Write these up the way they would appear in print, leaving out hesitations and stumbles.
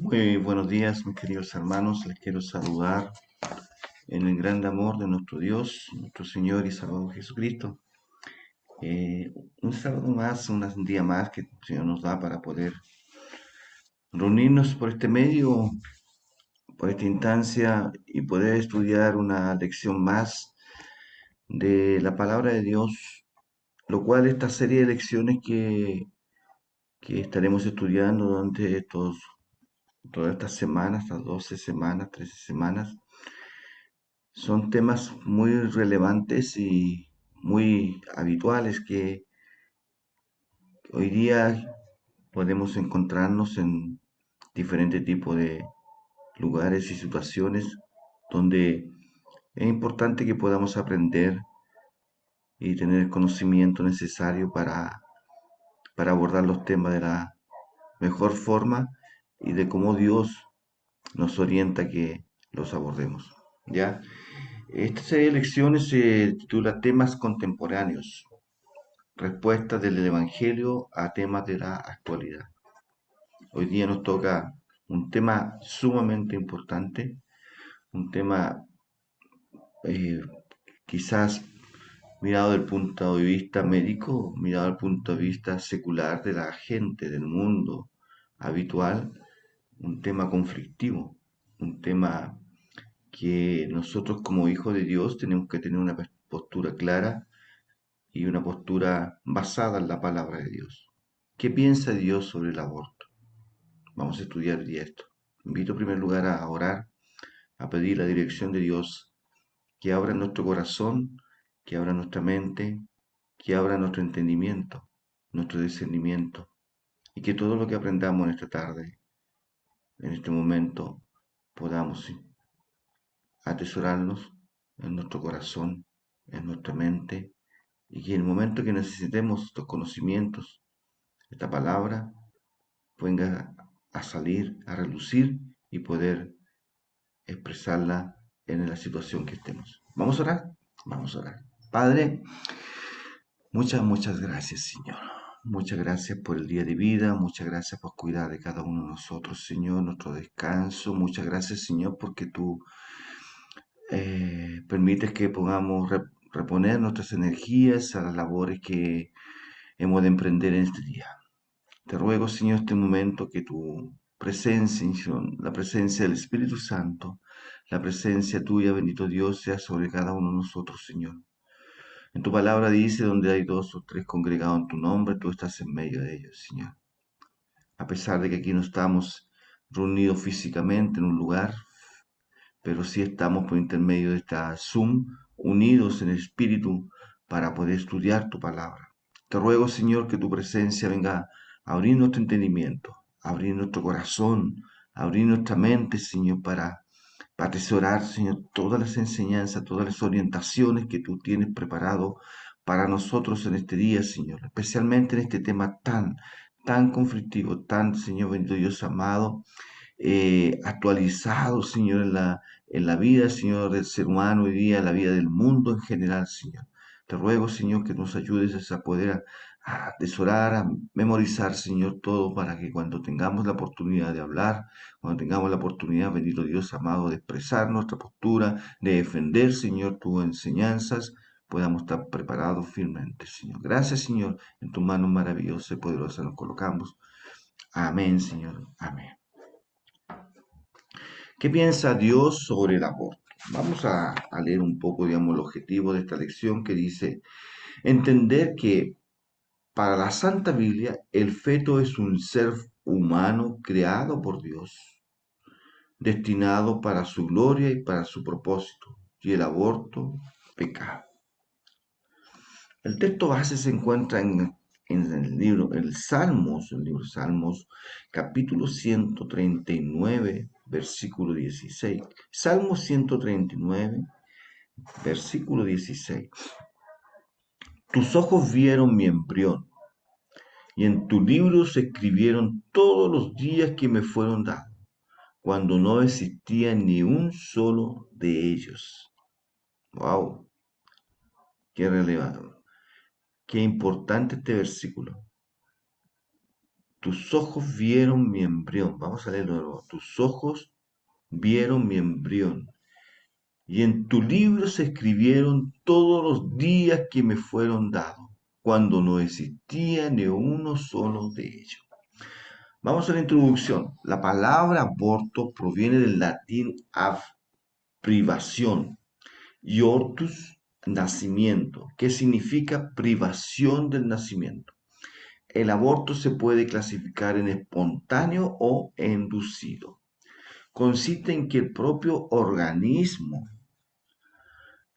Muy buenos días, mis queridos hermanos. Les quiero saludar en el gran amor de nuestro Dios, nuestro Señor y Salvador Jesucristo. Eh, un sábado más, un día más que el Señor nos da para poder reunirnos por este medio, por esta instancia y poder estudiar una lección más de la palabra de Dios, lo cual esta serie de lecciones que estaremos estudiando durante todas estas semanas, estas 12 semanas, 13 semanas, son temas muy relevantes y muy habituales que hoy día podemos encontrarnos en diferentes tipos de lugares y situaciones donde es importante que podamos aprender y tener el conocimiento necesario para abordar los temas de la mejor forma y de cómo Dios nos orienta que los abordemos. ¿Ya? Esta serie de lecciones se titula Temas contemporáneos, respuestas del Evangelio a temas de la actualidad. Hoy día nos toca un tema sumamente importante, un tema eh, quizás mirado desde el punto de vista médico, mirado desde el punto de vista secular de la gente, del mundo habitual, un tema conflictivo, un tema que nosotros como hijos de Dios tenemos que tener una postura clara y una postura basada en la palabra de Dios. ¿Qué piensa Dios sobre el aborto? Vamos a estudiar hoy día esto. Invito en primer lugar a orar, a pedir la dirección de Dios, que abra nuestro corazón, que abra nuestra mente, que abra nuestro entendimiento, nuestro discernimiento, y que todo lo que aprendamos en esta tarde, en este momento, podamos atesorarnos en nuestro corazón, en nuestra mente, y que en el momento que necesitemos estos conocimientos, esta palabra, venga a salir, a relucir y poder expresarla en la situación que estemos. ¿Vamos a orar? Vamos a orar. Padre, muchas gracias, Señor. Muchas gracias por el día de vida, muchas gracias por cuidar de cada uno de nosotros, Señor, nuestro descanso. Muchas gracias, Señor, porque tú permites que podamos reponer nuestras energías a las labores que hemos de emprender en este día. Te ruego, Señor, este momento que tu presencia, la presencia del Espíritu Santo, la presencia tuya, bendito Dios, sea sobre cada uno de nosotros, Señor. En tu palabra dice, donde hay dos o tres congregados en tu nombre, tú estás en medio de ellos, Señor. A pesar de que aquí no estamos reunidos físicamente en un lugar, pero sí estamos por intermedio de esta Zoom, unidos en espíritu para poder estudiar tu palabra. Te ruego, Señor, que tu presencia venga a abrir nuestro entendimiento, a abrir nuestro corazón, a abrir nuestra mente, Señor, para atesorar, Señor, todas las enseñanzas, todas las orientaciones que tú tienes preparado para nosotros en este día, Señor, especialmente en este tema tan conflictivo, tan, Señor, bendito Dios amado, actualizado, Señor, en la vida, Señor, del ser humano hoy día, en la vida del mundo en general, Señor. Te ruego, Señor, que nos ayudes a poder a atesorar, a memorizar, Señor, todo para que cuando tengamos la oportunidad de hablar, cuando tengamos la oportunidad, bendito Dios amado, de expresar nuestra postura, de defender, Señor, tus enseñanzas, podamos estar preparados firmemente, Señor. Gracias, Señor, en tu mano maravillosa y poderosa nos colocamos. Amén, Señor. Amén. ¿Qué piensa Dios sobre el aborto? Vamos a leer un poco, digamos, el objetivo de esta lección que dice, entender que para la Santa Biblia el feto es un ser humano creado por Dios, destinado para su gloria y para su propósito, y el aborto, pecado. El texto base se encuentra en el libro Salmos, capítulo 139, versículo 16. Salmo 139, versículo 16. Tus ojos vieron mi embrión, y en tu libro se escribieron todos los días que me fueron dados, cuando no existía ni un solo de ellos. ¡Wow! ¡Qué relevante! Qué importante este versículo. tus ojos vieron mi embrión. Vamos a leerlo de nuevo. Tus ojos vieron mi embrión. Y en tu libro se escribieron todos los días que me fueron dados, cuando no existía ni uno solo de ellos. Vamos a la introducción. La palabra aborto proviene del latín ab, privación, y ortus, nacimiento, que significa privación del nacimiento. El aborto se puede clasificar en espontáneo o inducido. Consiste en que el propio organismo,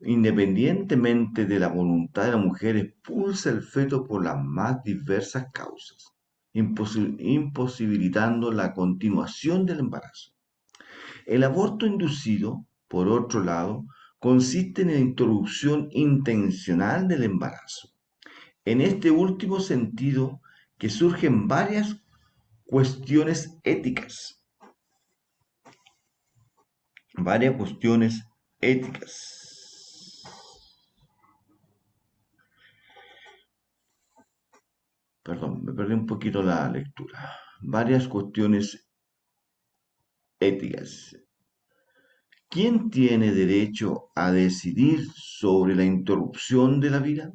independientemente de la voluntad de la mujer, expulsa el feto por las más diversas causas, imposibilitando la continuación del embarazo. El aborto inducido, por otro lado, consiste en la interrupción intencional del embarazo. En este último sentido, que surgen varias cuestiones éticas, varias cuestiones éticas. Perdón, me perdí un poquito la lectura. Varias cuestiones éticas. ¿Quién tiene derecho a decidir sobre la interrupción de la vida?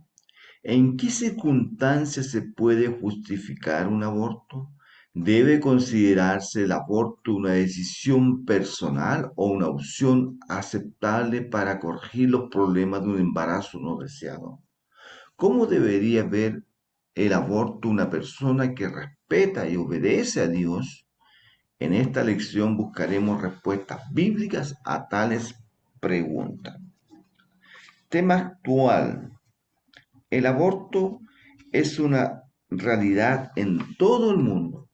¿En qué circunstancias se puede justificar un aborto? ¿Debe considerarse el aborto una decisión personal o una opción aceptable para corregir los problemas de un embarazo no deseado? ¿Cómo debería ver el aborto una persona que respeta y obedece a Dios? En esta lección buscaremos respuestas bíblicas a tales preguntas. Tema actual. El aborto es una realidad en todo el mundo.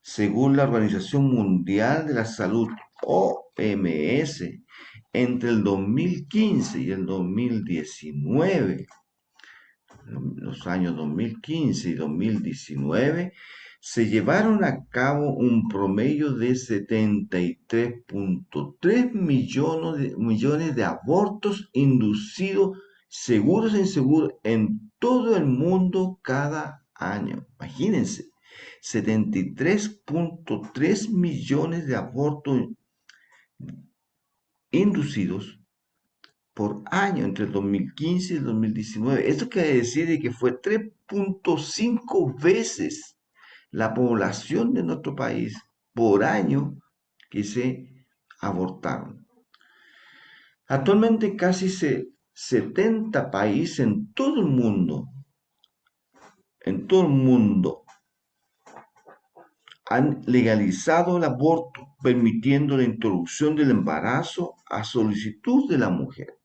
Según la Organización Mundial de la Salud, OMS, entre el 2015 y el 2019, los años 2015 y 2019, se llevaron a cabo un promedio de 73.3 millones de abortos inducidos, seguros e inseguros, en todo el mundo cada año. Imagínense, 73.3 millones de abortos inducidos por año entre el 2015 y el 2019. Esto quiere decir que fue 3.5 veces la población de nuestro país por año que se abortaron. Actualmente casi 70 países en todo el mundo han legalizado el aborto, permitiendo la interrupción del embarazo a solicitud de la mujer.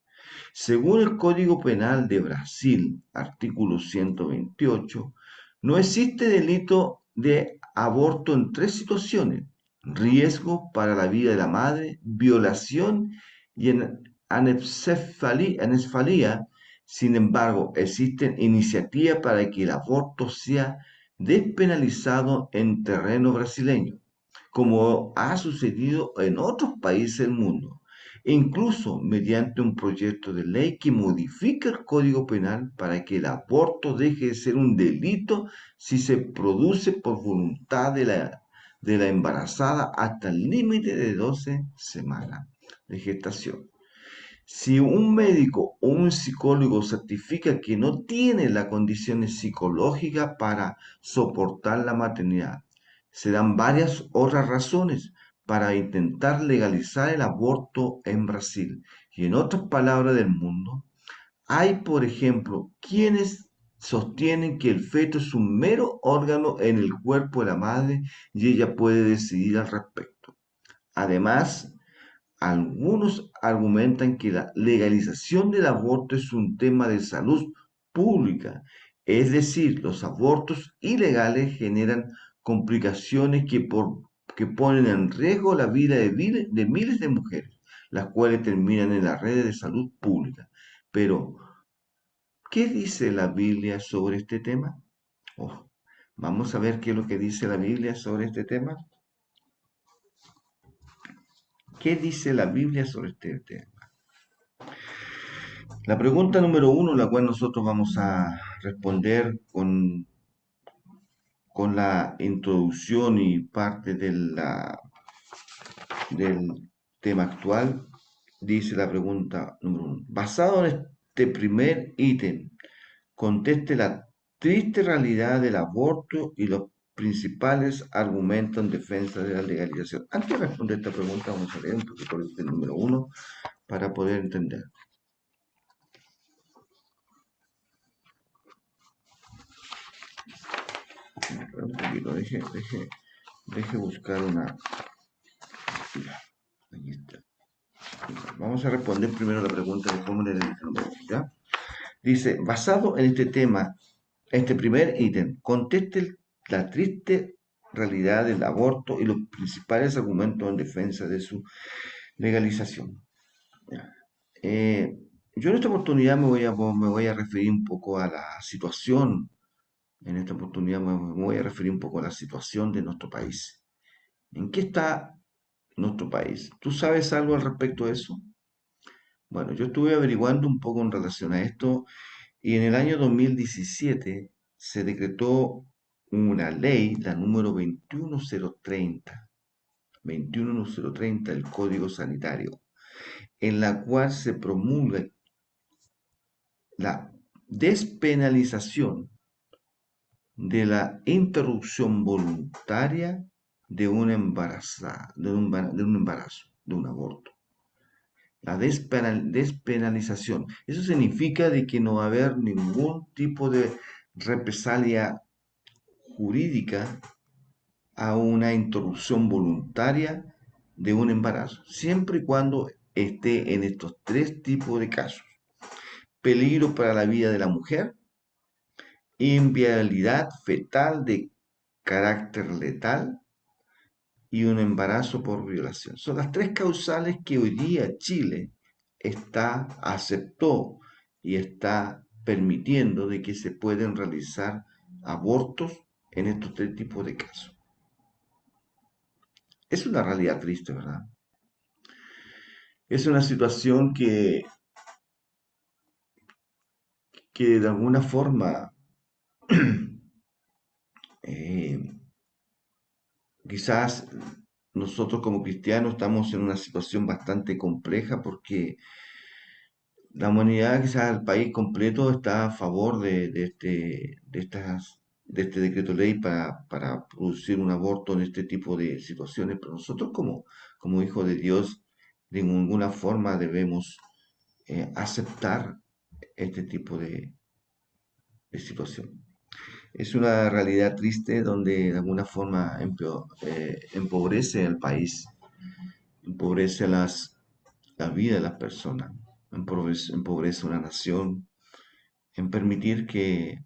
Según el Código Penal de Brasil, artículo 128, no existe delito de aborto en tres situaciones: riesgo para la vida de la madre, violación y anencefalia. Sin embargo, existen iniciativas para que el aborto sea despenalizado en terreno brasileño, como ha sucedido en otros países del mundo, e incluso mediante un proyecto de ley que modifica el Código Penal para que el aborto deje de ser un delito si se produce por voluntad de la embarazada hasta el límite de 12 semanas de gestación. Si un médico o un psicólogo certifica que no tiene las condiciones psicológicas para soportar la maternidad, se dan varias otras razones para intentar legalizar el aborto en Brasil y en otras palabras del mundo. Hay, por ejemplo, quienes sostienen que el feto es un mero órgano en el cuerpo de la madre y ella puede decidir al respecto. Además, algunos argumentan que la legalización del aborto es un tema de salud pública, es decir, los abortos ilegales generan complicaciones que ponen en riesgo la vida de miles de mujeres, las cuales terminan en las redes de salud pública. Pero, ¿qué dice la Biblia sobre este tema? Oh, vamos a ver qué es lo que dice la Biblia sobre este tema. ¿Qué dice la Biblia sobre este tema? La pregunta número 1, la cual nosotros vamos a responder con con la introducción y parte del tema actual, dice la pregunta número uno. Basado en este primer ítem, conteste la triste realidad del aborto y los principales argumentos en defensa de la legalización. Antes de responder esta pregunta, vamos a leer un poquito el ítem número uno para poder entender. Un poquito, deje buscar una. Aquí está. Vamos a responder primero la pregunta de cómo leer el número, ¿ya? Dice, basado en este tema, este primer ítem, conteste la triste realidad del aborto y los principales argumentos en defensa de su legalización. Eh, yo en esta oportunidad me voy a referir un poco a la situación, en esta oportunidad me voy a referir un poco a la situación de nuestro país. ¿En qué está nuestro país? ¿Tú sabes algo al respecto de eso? Bueno, yo estuve averiguando un poco en relación a esto y en el año 2017 se decretó una ley, la número 21030 del Código Sanitario, en la cual se promulga la despenalización de la interrupción voluntaria de una embarazada, de un embarazo, de un aborto. La despenalización. Eso significa de que no va a haber ningún tipo de represalia jurídica a una interrupción voluntaria de un embarazo, siempre y cuando esté en estos tres tipos de casos. Peligro para la vida de la mujer, inviabilidad fetal de carácter letal y un embarazo por violación. Son las tres causales que hoy día Chile aceptó y está permitiendo de que se pueden realizar abortos en estos tres tipos de casos. Es una realidad triste, ¿verdad? Es una situación que de alguna forma eh, quizás nosotros como cristianos estamos en una situación bastante compleja porque la humanidad, quizás el país completo, está a favor de este decreto ley para producir un aborto en este tipo de situaciones, pero nosotros como hijos de Dios de ninguna forma debemos aceptar este tipo de situación. Es una realidad triste donde de alguna forma empobrece al país, empobrece la vida de las personas, empobrece una nación, en permitir que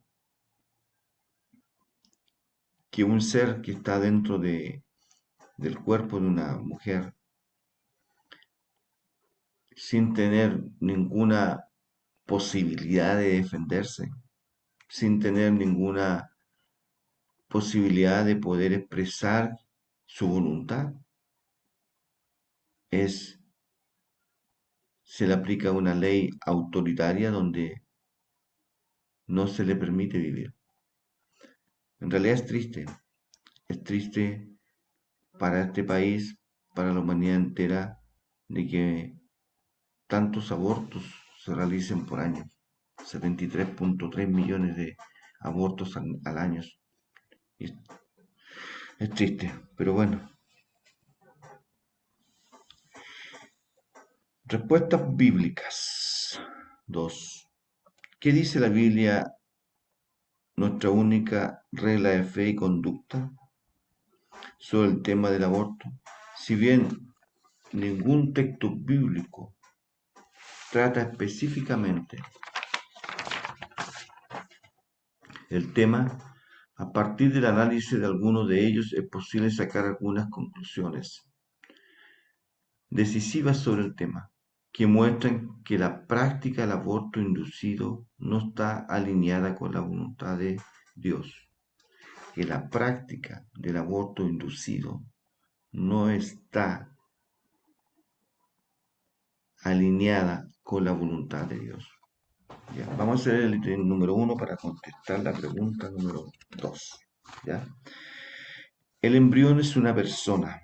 un ser que está dentro del cuerpo de una mujer, sin tener ninguna posibilidad de defenderse, sin tener ninguna posibilidad de poder expresar su voluntad, se le aplica una ley autoritaria donde no se le permite vivir. En realidad es triste para este país, para la humanidad entera, de que tantos abortos se realicen por año. 73.3 millones de abortos al año. Y es triste, pero bueno. Respuestas bíblicas. 2. ¿Qué dice la Biblia, nuestra única regla de fe y conducta sobre el tema del aborto? Si bien ningún texto bíblico trata específicamente el tema, a partir del análisis de algunos de ellos es posible sacar algunas conclusiones decisivas sobre el tema, que muestran que la práctica del aborto inducido no está alineada con la voluntad de Dios, que la práctica del aborto inducido no está alineada con la voluntad de Dios. Ya, vamos a hacer el ítem número 1 para contestar la pregunta número 2. ¿ya? El embrión es una persona.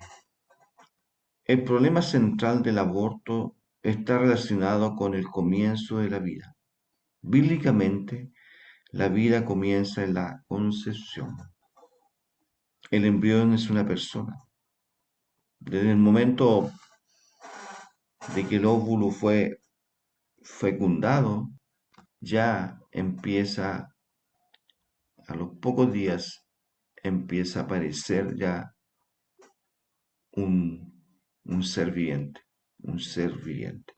El problema central del aborto está relacionado con el comienzo de la vida. Bíblicamente, la vida comienza en la concepción. El embrión es una persona. Desde el momento de que el óvulo fue fecundado, ya empieza, a los pocos días, empieza a aparecer ya un, un ser viviente, un ser viviente.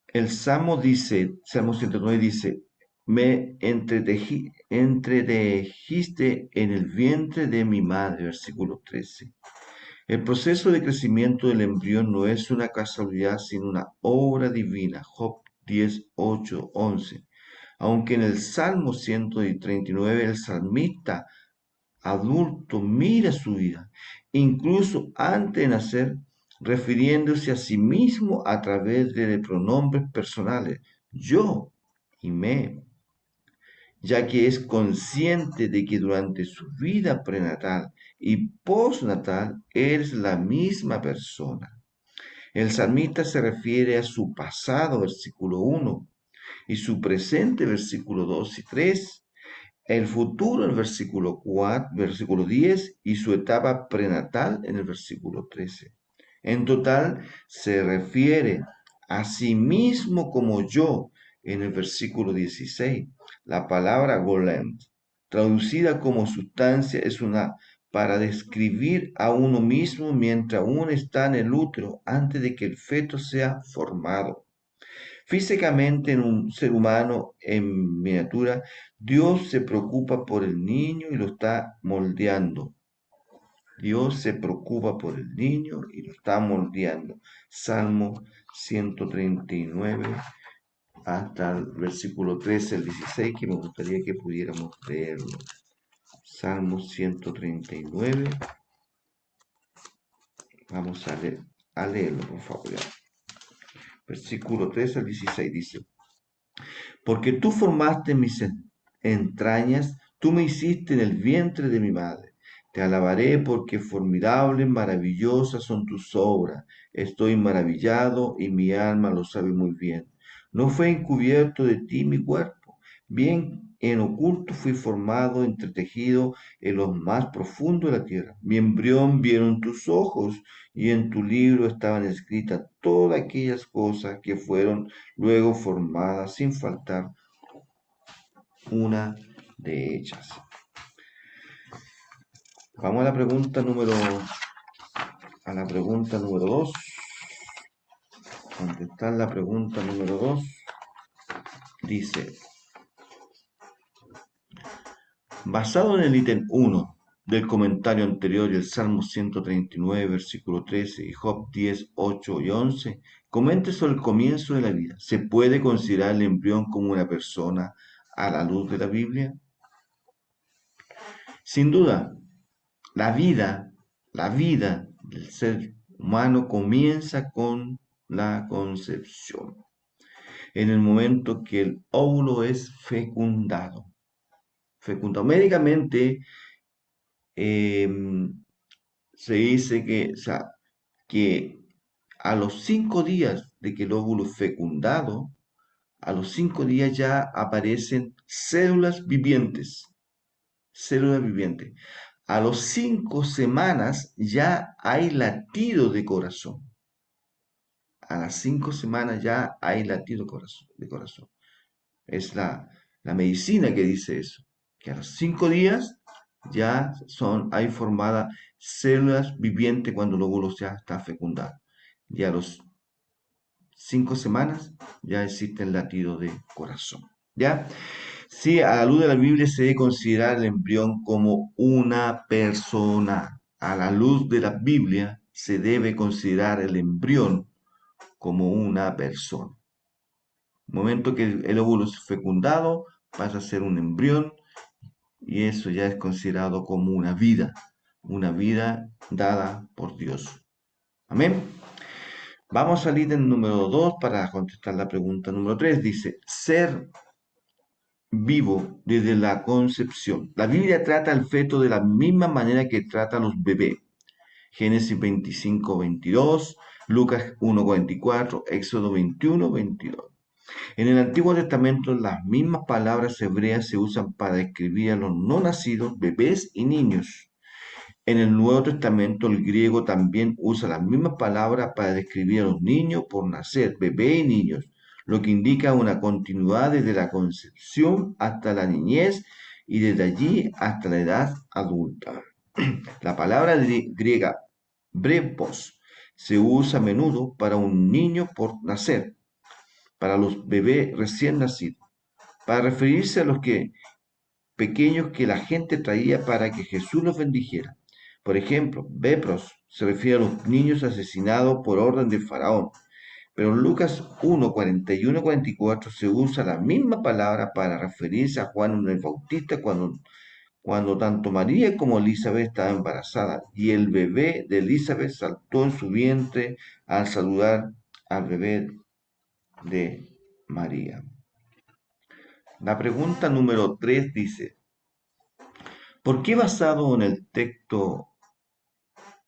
El Salmo dice, Salmo 109 dice, me entretejiste en el vientre de mi madre, versículo 13. El proceso de crecimiento del embrión no es una casualidad, sino una obra divina. Job 10, 8, 11. Aunque en el Salmo 139 el salmista adulto mira su vida, incluso antes de nacer, refiriéndose a sí mismo a través de pronombres personales, yo y me, ya que es consciente de que durante su vida prenatal y postnatal es la misma persona. El salmista se refiere a su pasado, versículo 1, y su presente, versículo 2 y 3, el futuro en el versículo 4, versículo 10 y su etapa prenatal en el versículo 13. En total se refiere a sí mismo como yo en el versículo 16. La palabra golem, traducida como sustancia, es una para describir a uno mismo mientras uno está en el útero antes de que el feto sea formado. Físicamente en un ser humano en miniatura, Dios se preocupa por el niño y lo está moldeando. Dios se preocupa por el niño y lo está moldeando. Salmo 139 hasta el versículo 13 al 16, que me gustaría que pudiéramos leerlo. Salmo 139. Vamos a leerlo, por favor. Ya. Versículo 13 al 16 dice. Porque tú formaste mis entrañas, tú me hiciste en el vientre de mi madre. Te alabaré porque formidables, maravillosas son tus obras. Estoy maravillado y mi alma lo sabe muy bien. No fue encubierto de ti mi cuerpo. Bien en oculto fui formado, entretejido en lo más profundo de la tierra. Mi embrión vieron tus ojos y en tu libro estaban escritas todas aquellas cosas que fueron luego formadas sin faltar una de ellas. Vamos a la pregunta número 2. Contestar la pregunta número 2. Dice, basado en el ítem 1 del comentario anterior y el Salmo 139, versículo 13 y Job 10, 8 y 11, comente sobre el comienzo de la vida. ¿Se puede considerar el embrión como una persona a la luz de la Biblia? Sin duda, la vida del ser humano comienza con la concepción, en el momento que el óvulo es fecundado. Médicamente eh, se dice que, o sea, que a los 5 días de que el óvulo es fecundado, a los 5 días ya aparecen células vivientes, células vivientes. A los 5 semanas ya hay latido de corazón. A las 5 semanas ya hay latido de corazón. Es la medicina que dice eso. Que a los 5 días ya hay formadas células vivientes cuando el óvulo ya está fecundado. Y a los 5 semanas ya existe el latido de corazón. ¿Ya? Sí, a la luz de la Biblia se debe considerar el embrión como una persona. A la luz de la Biblia se debe considerar el embrión como una persona. Momento que el óvulo es fecundado, pasa a ser un embrión y eso ya es considerado como una vida dada por Dios. Amén. Vamos al ítem número 2 para contestar la pregunta número 3. Dice, ser vivo desde la concepción. La Biblia trata al feto de la misma manera que trata a los bebés. Génesis 25:22, Lucas 1:44, Éxodo 21:22. En el Antiguo Testamento las mismas palabras hebreas se usan para describir a los no nacidos, bebés y niños. En el Nuevo Testamento el griego también usa las mismas palabras para describir a los niños por nacer, bebés y niños, lo que indica una continuidad desde la concepción hasta la niñez y desde allí hasta la edad adulta. La palabra griega brepos se usa a menudo para un niño por nacer, para los bebés recién nacidos, para referirse a los pequeños que la gente traía para que Jesús los bendijera. Por ejemplo, bepros se refiere a los niños asesinados por orden de Faraón, pero en Lucas 1, 41, 44 se usa la misma palabra para referirse a Juan el Bautista cuando tanto María como Elizabeth estaban embarazadas y el bebé de Elizabeth saltó en su vientre al saludar al bebé de María. La pregunta número 3 dice, ¿por qué basado en el texto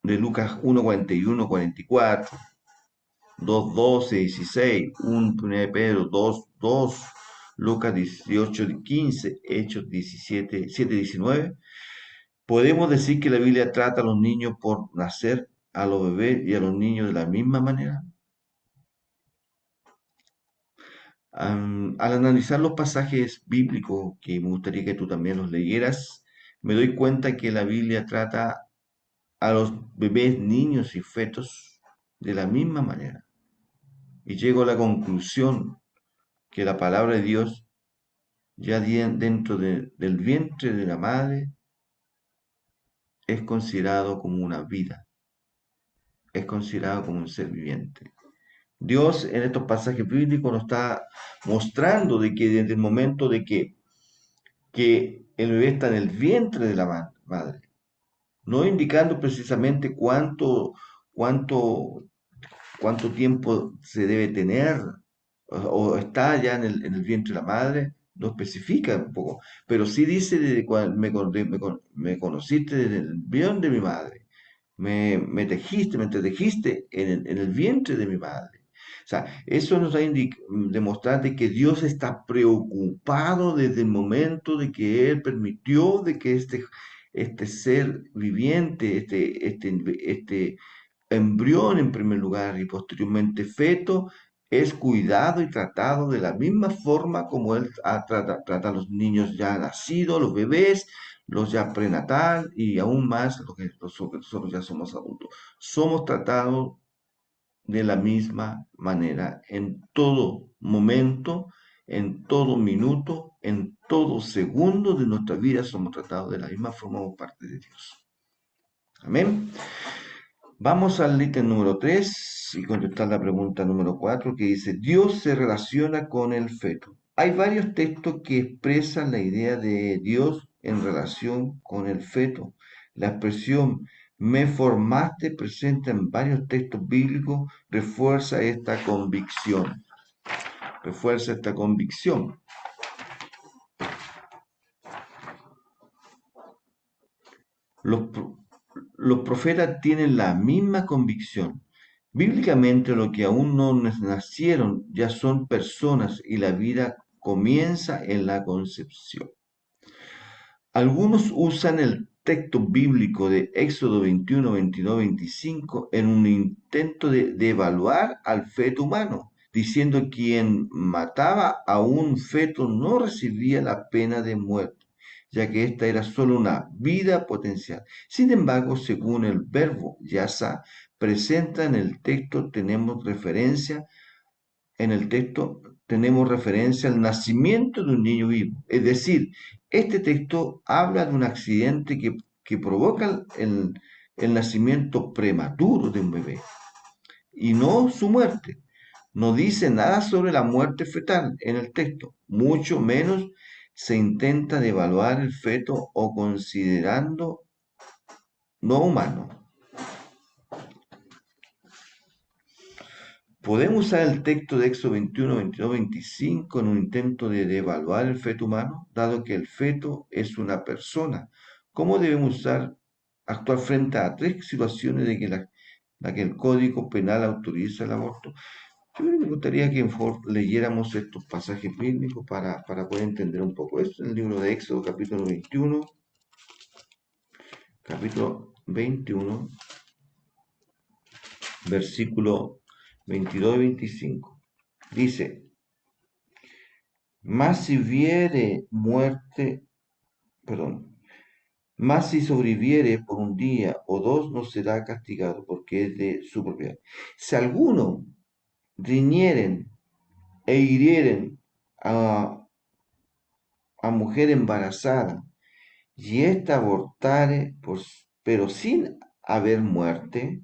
de Lucas 1, 41, 44, 2, 12, 16, 1 Pedro 2, 2, Lucas 18, 15, Hechos 17, 7, 19? ¿Podemos decir que la Biblia trata a los niños por nacer, a los bebés y a los niños de la misma manera? Al analizar los pasajes bíblicos, que me gustaría que tú también los leyeras, me doy cuenta que la Biblia trata a los bebés, niños y fetos de la misma manera. Y llego a la conclusión que la palabra de Dios, ya dentro del vientre de la madre, es considerado como una vida, es considerado como un ser viviente. Dios en estos pasajes bíblicos nos está mostrando de que desde el momento de que el bebé está en el vientre de la madre, no indicando precisamente cuánto, cuánto tiempo se debe tener o está ya en el vientre de la madre, no especifica un poco, pero sí dice desde cuando me conociste desde el vientre de mi madre, me tejiste, me entretejiste en el vientre de mi madre. O sea, eso nos va a demostrar de que Dios está preocupado desde el momento de que Él permitió de que este ser viviente, este embrión en primer lugar y posteriormente feto, es cuidado y tratado de la misma forma como Él trata a los niños ya nacidos, los bebés, los ya prenatal y aún más los que nosotros ya somos adultos. Somos tratados de la misma manera en todo momento, en todo minuto, en todo segundo de nuestra vida somos tratados de la misma forma por parte de Dios. Amén. Vamos al ítem número 3 y contestar la pregunta número 4 que dice, Dios se relaciona con el feto. Hay varios textos que expresan la idea de Dios en relación con el feto. La expresión me formaste presente en varios textos bíblicos refuerza esta convicción. Refuerza esta convicción. Los, los profetas tienen la misma convicción. Bíblicamente, lo que aún no nacieron ya son personas y la vida comienza en la concepción. Algunos usan el texto bíblico de Éxodo 21, 22, 25 en un intento de evaluar al feto humano, diciendo que quien mataba a un feto no recibía la pena de muerte, ya que esta era solo una vida potencial. Sin embargo, según el verbo yasa presenta en el texto tenemos referencia al nacimiento de un niño vivo. Es decir, este texto habla de un accidente que provoca el nacimiento prematuro de un bebé y no su muerte. No dice nada sobre la muerte fetal en el texto, mucho menos se intenta devaluar el feto o considerando no humano. Podemos usar el texto de Éxodo 21, 22, 25 en un intento de devaluar el feto humano, dado que el feto es una persona. ¿Cómo debemos actuar frente a tres situaciones de que la que el Código Penal autoriza el aborto? Yo creo que me gustaría que mejor leyéramos estos pasajes bíblicos para poder entender un poco esto. En el libro de Éxodo, capítulo 21, versículo 22 y 25. Dice, mas si viere muerte, perdón, mas si sobreviviere por un día o dos, no será castigado, porque es de su propiedad. Si alguno riñeren e hirieren a mujer embarazada, y ésta abortare, pero sin haber muerte,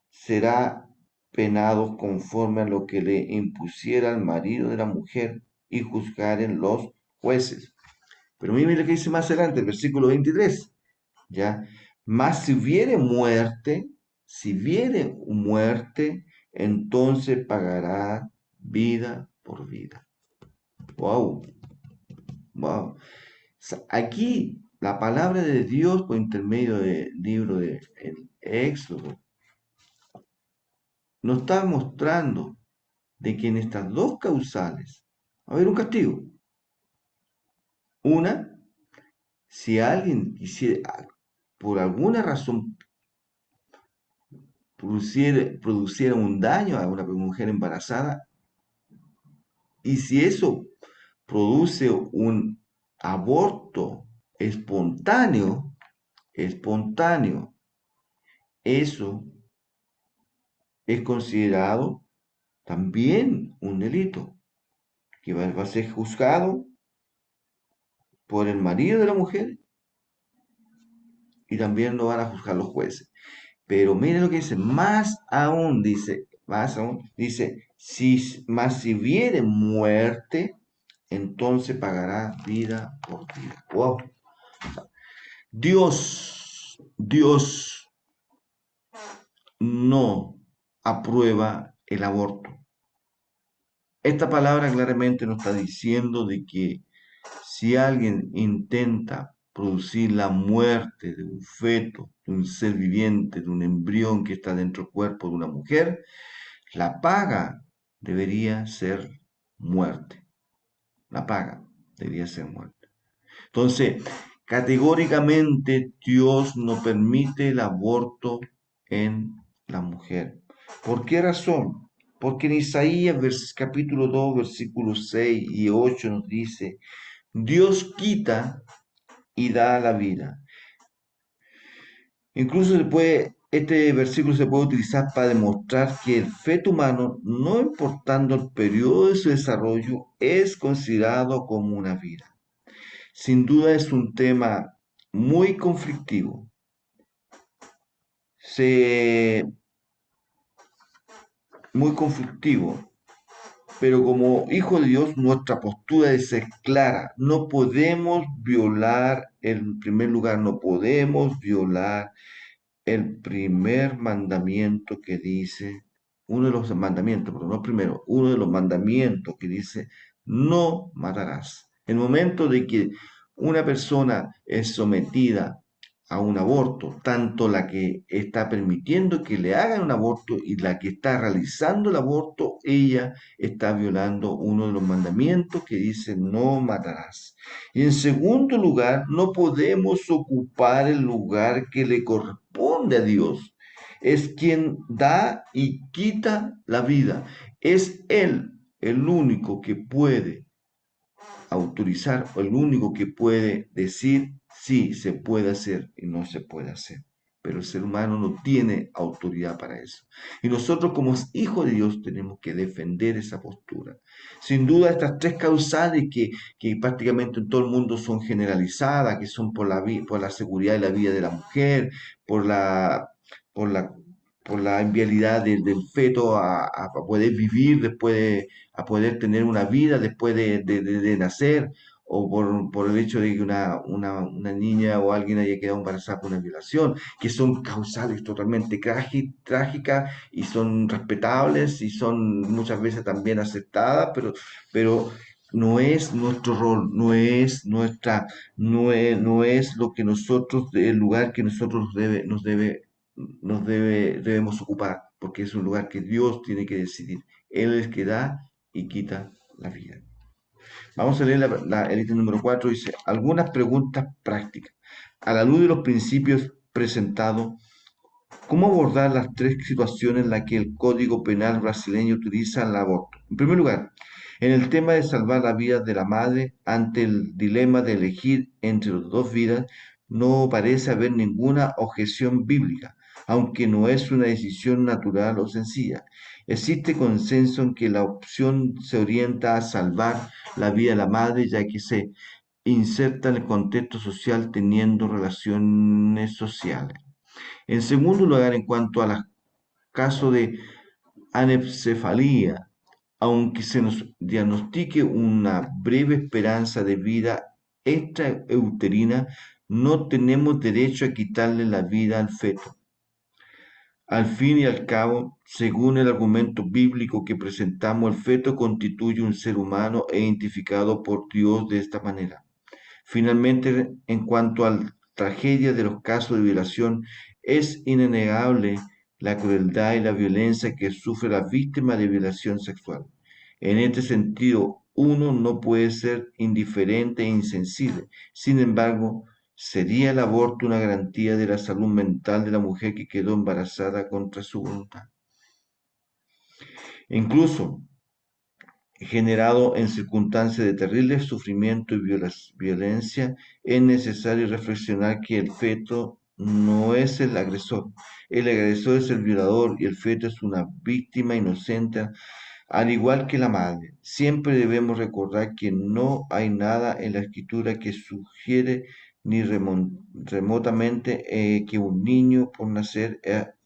será penado conforme a lo que le impusiera el marido de la mujer y juzgaren los jueces. Pero miren lo que dice más adelante, el versículo 23, ¿ya? Mas si viere muerte, entonces pagará vida por vida. Wow, wow. Aquí la palabra de Dios por intermedio del libro de Éxodo nos está mostrando de que en estas dos causales va a haber un castigo. Una, si alguien quisiera, por alguna razón, produciera un daño a una mujer embarazada, y si eso produce un aborto espontáneo, eso es considerado también un delito que va a ser juzgado por el marido de la mujer y también lo van a juzgar los jueces. Pero mire lo que dice, más aún, dice, más si viere muerte, entonces pagará vida por vida. Wow. Dios no aprueba el aborto. Esta palabra claramente nos está diciendo de que si alguien intenta producir la muerte de un feto, de un ser viviente, de un embrión que está dentro del cuerpo de una mujer, la paga debería ser muerte. La paga debería ser muerte. Entonces, categóricamente Dios no permite el aborto en la mujer. ¿Por qué razón? Porque en Isaías capítulo 2, versículos 6 y 8 nos dice, Dios quita y da la vida. Incluso este versículo se puede utilizar para demostrar que el feto humano, no importando el periodo de su desarrollo, es considerado como una vida. Sin duda es un tema muy conflictivo. Muy conflictivo. Pero como hijo de Dios, nuestra postura es clara. No podemos violar, en primer lugar, no podemos violar el primer mandamiento que dice, uno de los mandamientos, pero no primero, uno de los mandamientos que dice, no matarás. El momento de que una persona es sometida a un aborto, tanto la que está permitiendo que le hagan un aborto y la que está realizando el aborto, ella está violando uno de los mandamientos que dice no matarás. Y en segundo lugar, no podemos ocupar el lugar que le corresponde a Dios. Es quien da y quita la vida. Es Él el único que puede autorizar, o el único que puede decir sí se puede hacer y no se puede hacer. Pero el ser humano no tiene autoridad para eso. Y nosotros como hijos de Dios tenemos que defender esa postura. Sin duda estas tres causales que prácticamente en todo el mundo son generalizadas, que son por la seguridad de la vida de la mujer, por la, por la, por la inviabilidad del feto a poder vivir después a poder tener una vida después de nacer, o por el hecho de que una niña o alguien haya quedado embarazada por una violación, que son causales totalmente trágicas y son respetables y son muchas veces también aceptadas, pero no es nuestro rol, no es lo que nosotros, el lugar que nosotros debemos ocupar, porque es un lugar que Dios tiene que decidir. Él es el que da y quita la vida. Vamos a leer el ítem número 4. Dice, algunas preguntas prácticas. A la luz de los principios presentados, ¿cómo abordar las tres situaciones en las que el Código Penal brasileño utiliza el aborto? En primer lugar, en el tema de salvar la vida de la madre ante el dilema de elegir entre las dos vidas, no parece haber ninguna objeción bíblica, aunque no es una decisión natural o sencilla. Existe consenso en que la opción se orienta a salvar la vida de la madre, ya que se inserta en el contexto social teniendo relaciones sociales. En segundo lugar, en cuanto al caso de anencephalía, aunque se nos diagnostique una breve esperanza de vida extrauterina, no tenemos derecho a quitarle la vida al feto. Al fin y al cabo, según el argumento bíblico que presentamos, el feto constituye un ser humano e identificado por Dios de esta manera. Finalmente, en cuanto a la tragedia de los casos de violación, es innegable la crueldad y la violencia que sufre la víctima de violación sexual. En este sentido, uno no puede ser indiferente e insensible. Sin embargo, ¿sería el aborto una garantía de la salud mental de la mujer que quedó embarazada contra su voluntad? Incluso, generado en circunstancias de terrible sufrimiento y violencia, es necesario reflexionar que el feto no es el agresor es el violador y el feto es una víctima inocente, al igual que la madre. Siempre debemos recordar que no hay nada en la escritura que sugiere ni remotamente que un niño por nacer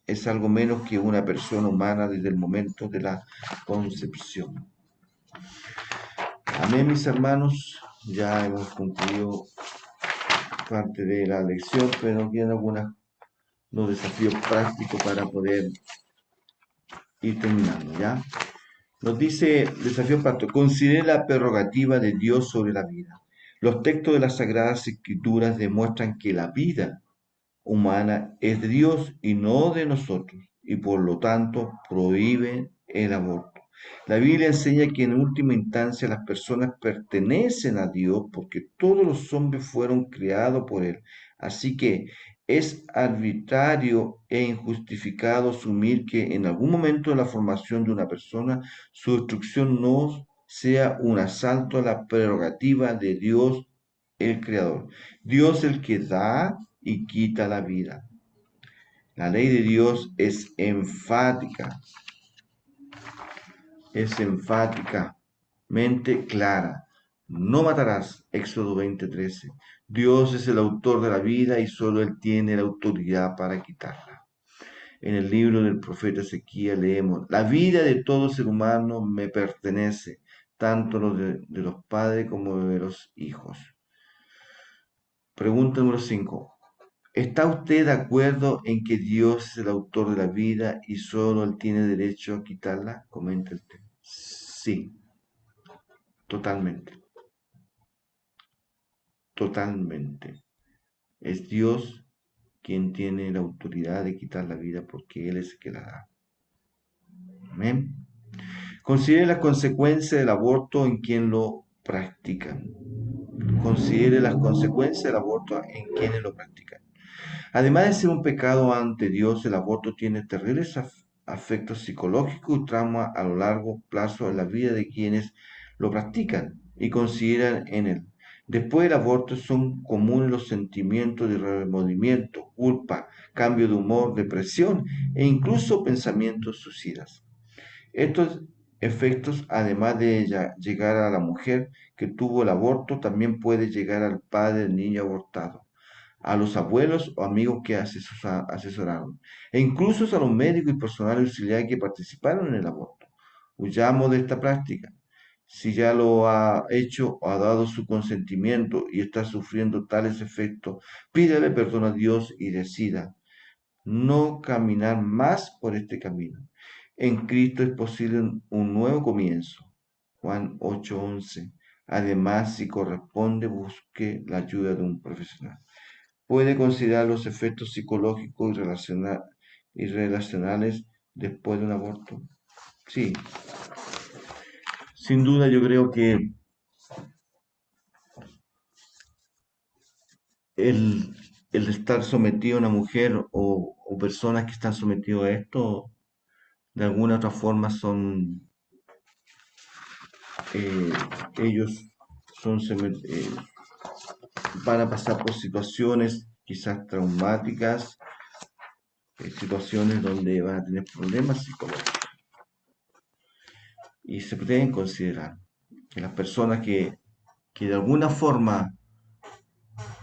es algo menos que una persona humana desde el momento de la concepción. Amén, mis hermanos. Ya hemos concluido parte de la lección, pero quedan algunos desafíos prácticos para poder ir terminando, ¿ya? Nos dice, desafío práctico, considere la prerrogativa de Dios sobre la vida. Los textos de las Sagradas Escrituras demuestran que la vida humana es de Dios y no de nosotros, y por lo tanto prohíbe el aborto. La Biblia enseña que en última instancia las personas pertenecen a Dios porque todos los hombres fueron creados por Él. Así que es arbitrario e injustificado asumir que en algún momento de la formación de una persona su destrucción no sea un asalto a la prerrogativa de Dios el Creador. Dios el que da y quita la vida. La ley de Dios es enfáticamente clara. No matarás, Éxodo 20:13. Dios es el autor de la vida y solo Él tiene la autoridad para quitarla. En el libro del profeta Ezequiel leemos, la vida de todo ser humano me pertenece, tanto lo de los padres como de los hijos. Pregunta número 5. ¿Está usted de acuerdo en que Dios es el autor de la vida y solo Él tiene derecho a quitarla? Comenta usted. Sí, totalmente, totalmente. Es Dios quien tiene la autoridad de quitar la vida porque Él es el que la da. Amén. Considere las consecuencias del aborto en quien lo practican. Considere las consecuencias del aborto en quienes lo practican. Además de ser un pecado ante Dios, el aborto tiene terribles afectos psicológicos y trauma a lo largo plazo en la vida de quienes lo practican y consideran en él. Después del aborto son comunes los sentimientos de remordimiento, culpa, cambio de humor, depresión e incluso pensamientos suicidas. Estos efectos, además de llegar a la mujer que tuvo el aborto, también puede llegar al padre del niño abortado, a los abuelos o amigos que asesoraron, e incluso a los médicos y personal auxiliar que participaron en el aborto. Huyamos de esta práctica. Si ya lo ha hecho, ha dado su consentimiento y está sufriendo tales efectos, pídele perdón a Dios y decida no caminar más por este camino. En Cristo es posible un nuevo comienzo. Juan 8:11. Además, si corresponde, busque la ayuda de un profesional. Puede considerar los efectos psicológicos y relacionales después de un aborto. Sí, sin duda yo creo que el, el estar sometido a una mujer o personas que están sometidos a esto, de alguna otra forma son, eh, ellos van a pasar por situaciones quizás traumáticas, situaciones donde van a tener problemas psicológicos. Y se deben considerar que las personas que de alguna forma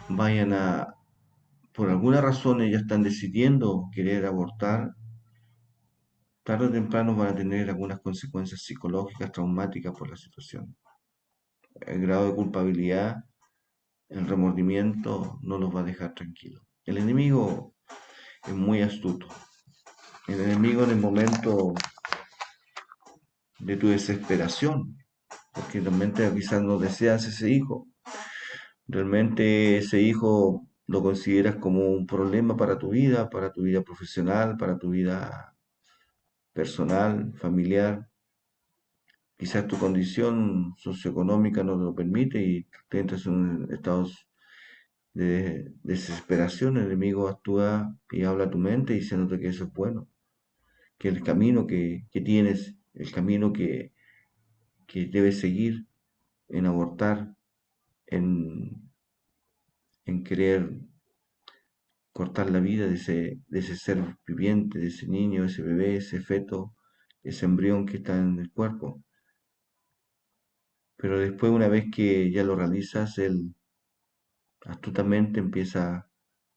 vayan a, por alguna razón ellas están decidiendo querer abortar, tarde o temprano van a tener algunas consecuencias psicológicas traumáticas por la situación. El grado de culpabilidad, el remordimiento no los va a dejar tranquilos. El enemigo es muy astuto. El enemigo en el momento de tu desesperación, porque realmente quizás no deseas ese hijo, realmente ese hijo lo consideras como un problema para tu vida profesional, para tu vida personal, familiar. Quizás tu condición socioeconómica no te lo permite y te entras en un estado de desesperación. El enemigo actúa y habla a tu mente diciéndote que eso es bueno, que el camino que tienes, el camino que debes seguir en abortar, en, en querer cortar la vida de ese ser viviente, de ese niño, ese bebé, ese feto, ese embrión que está en el cuerpo. Pero después, una vez que ya lo realizas, él astutamente empieza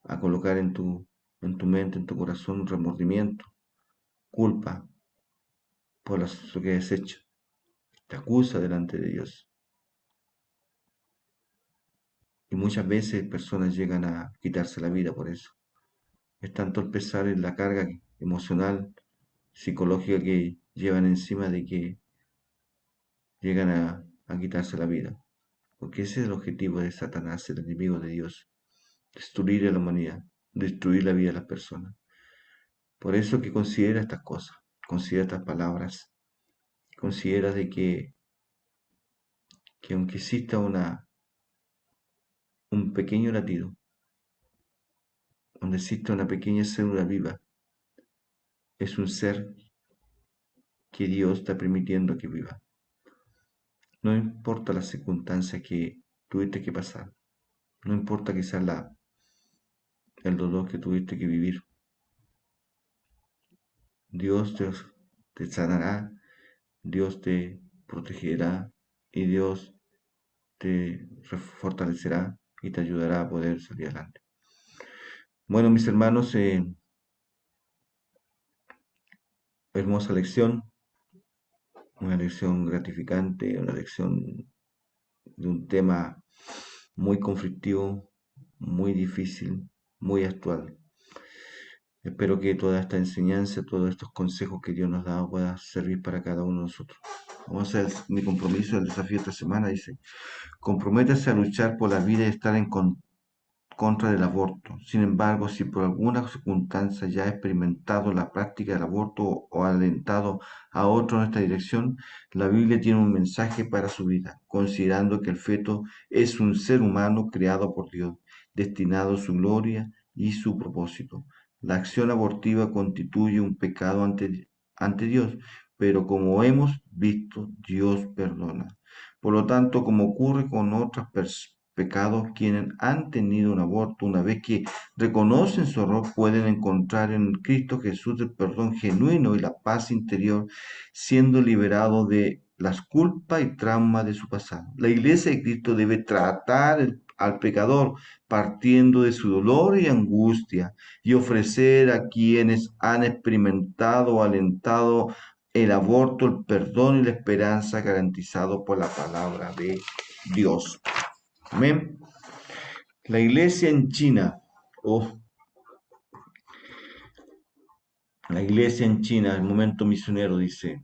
a colocar en tu mente, en tu corazón, un remordimiento, culpa por lo que has hecho. Te acusa delante de Dios. Y muchas veces personas llegan a quitarse la vida por eso. Es tanto el pesar en la carga emocional, psicológica que llevan encima de que llegan a quitarse la vida. Porque ese es el objetivo de Satanás, el enemigo de Dios. Destruir a la humanidad, destruir la vida de las personas. Por eso que considera estas cosas, considera estas palabras, considera de que aunque exista un pequeño latido, donde exista una pequeña célula viva, es un ser que Dios está permitiendo que viva. No importa las circunstancias que tuviste que pasar, no importa quizás el dolor que tuviste que vivir, Dios te sanará, Dios te protegerá y Dios te fortalecerá y te ayudará a poder salir adelante. Bueno, mis hermanos, hermosa lección, una lección gratificante, una lección de un tema muy conflictivo, muy difícil, muy actual. Espero que toda esta enseñanza, todos estos consejos que Dios nos da pueda servir para cada uno de nosotros. Vamos a hacer mi compromiso, el desafío esta semana, dice, comprométase a luchar por la vida y estar en contra del aborto. Sin embargo, si por alguna circunstancia ya ha experimentado la práctica del aborto o ha alentado a otro en esta dirección, la Biblia tiene un mensaje para su vida, considerando que el feto es un ser humano creado por Dios, destinado a su gloria y su propósito. La acción abortiva constituye un pecado ante Dios, pero como hemos visto, Dios perdona. Por lo tanto, como ocurre con otros pecados, quienes han tenido un aborto, una vez que reconocen su error, pueden encontrar en Cristo Jesús el perdón genuino y la paz interior, siendo liberados de las culpas y traumas de su pasado. La iglesia de Cristo debe tratar al pecador partiendo de su dolor y angustia y ofrecer a quienes han experimentado o alentado el aborto, el perdón y la esperanza garantizado por la palabra de Dios. Amén. La iglesia en China, oh, la iglesia en China, el momento misionero dice,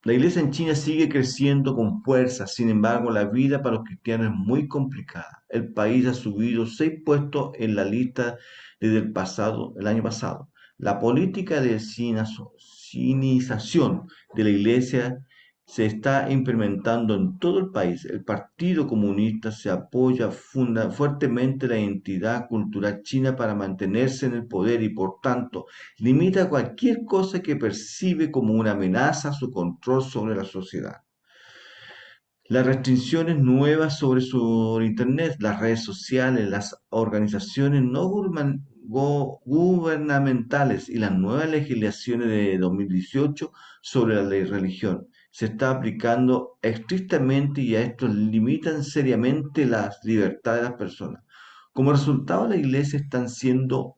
la iglesia en China sigue creciendo con fuerza, sin embargo, la vida para los cristianos es muy complicada. El país ha subido 6 puestos en la lista desde el año pasado. La política de sinización de la iglesia se está implementando en todo el país. El Partido Comunista se apoya fuertemente la identidad cultural china para mantenerse en el poder y, por tanto, limita cualquier cosa que percibe como una amenaza a su control sobre la sociedad. Las restricciones nuevas sobre Internet, las redes sociales, las organizaciones no gubernamentales y las nuevas legislaciones de 2018 sobre la ley religión se está aplicando estrictamente y a esto limitan seriamente las libertades de las personas. Como resultado, las iglesias están siendo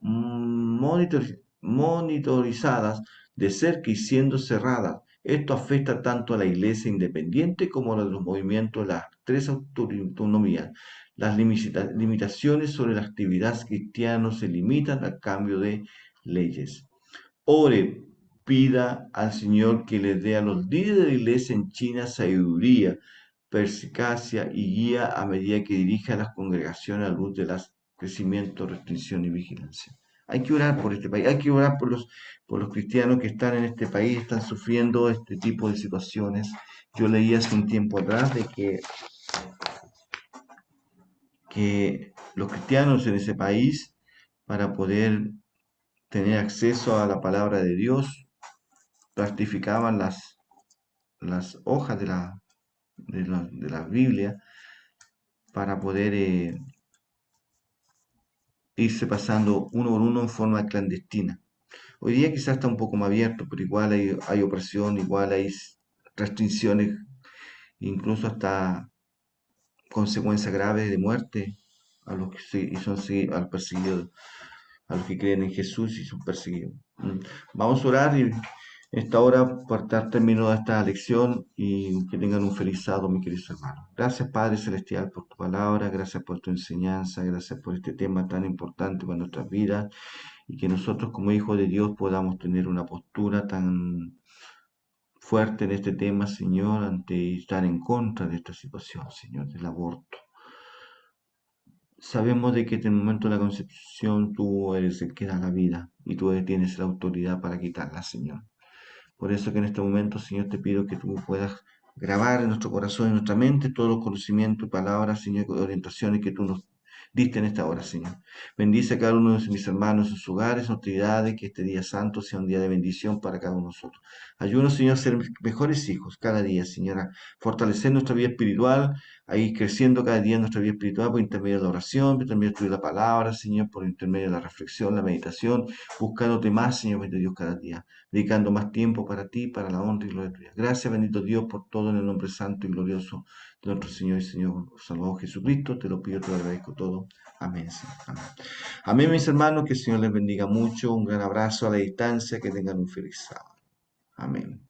monitorizadas de cerca y siendo cerradas. Esto afecta tanto a la iglesia independiente como a los movimientos de las tres autonomías. Las limitaciones sobre la actividad cristiana se limitan al cambio de leyes. Ore, pida al Señor que le dé a los líderes de la iglesia en China sabiduría, perspicacia y guía a medida que dirija a las congregaciones a la luz de las crecimiento, restricción y vigilancia. Hay que orar por este país, hay que orar por los cristianos que están en este país, están sufriendo este tipo de situaciones. Yo leí hace un tiempo atrás de que los cristianos en ese país, para poder tener acceso a la palabra de Dios, plastificaban las hojas de la Biblia para poder irse pasando uno por uno en forma clandestina. Hoy día quizás está un poco más abierto, pero igual hay opresión, igual hay restricciones, incluso hasta consecuencias graves de muerte a los que a los perseguidos, a los que creen en Jesús y son perseguidos. Vamos a orar y esta hora por dar término a esta lección y que tengan un feliz sábado, mi querido hermano. Gracias, Padre Celestial, por tu palabra, gracias por tu enseñanza, gracias por este tema tan importante para nuestras vidas y que nosotros como hijos de Dios podamos tener una postura tan fuerte en este tema, Señor, ante estar en contra de esta situación, Señor, del aborto. Sabemos de que en el momento de la concepción tú eres el que da la vida y tú tienes la autoridad para quitarla, Señor. Por eso que en este momento, Señor, te pido que tú puedas grabar en nuestro corazón, en nuestra mente, todos los conocimientos y palabras, Señor, y orientaciones que tú nos diste en esta hora, Señor. Bendice a cada uno de mis hermanos en sus hogares, en sus actividades, que este día santo sea un día de bendición para cada uno de nosotros. Ayúdanos, Señor, a ser mejores hijos cada día, Señora. Fortalecer nuestra vida espiritual, a ir creciendo cada día en nuestra vida espiritual por intermedio de la oración, por intermedio de la palabra, Señor, por intermedio de la reflexión, la meditación, buscándote más, Señor, bendito Dios, cada día, dedicando más tiempo para ti, para la honra y gloria tuya. Gracias, bendito Dios, por todo en el nombre santo y glorioso de nuestro Señor y Señor Salvador Jesucristo. Te lo pido, te lo agradezco todo. Amén, Señor. Amén. Amén, mis hermanos, que el Señor les bendiga mucho. Un gran abrazo a la distancia, que tengan un feliz sábado. Amén.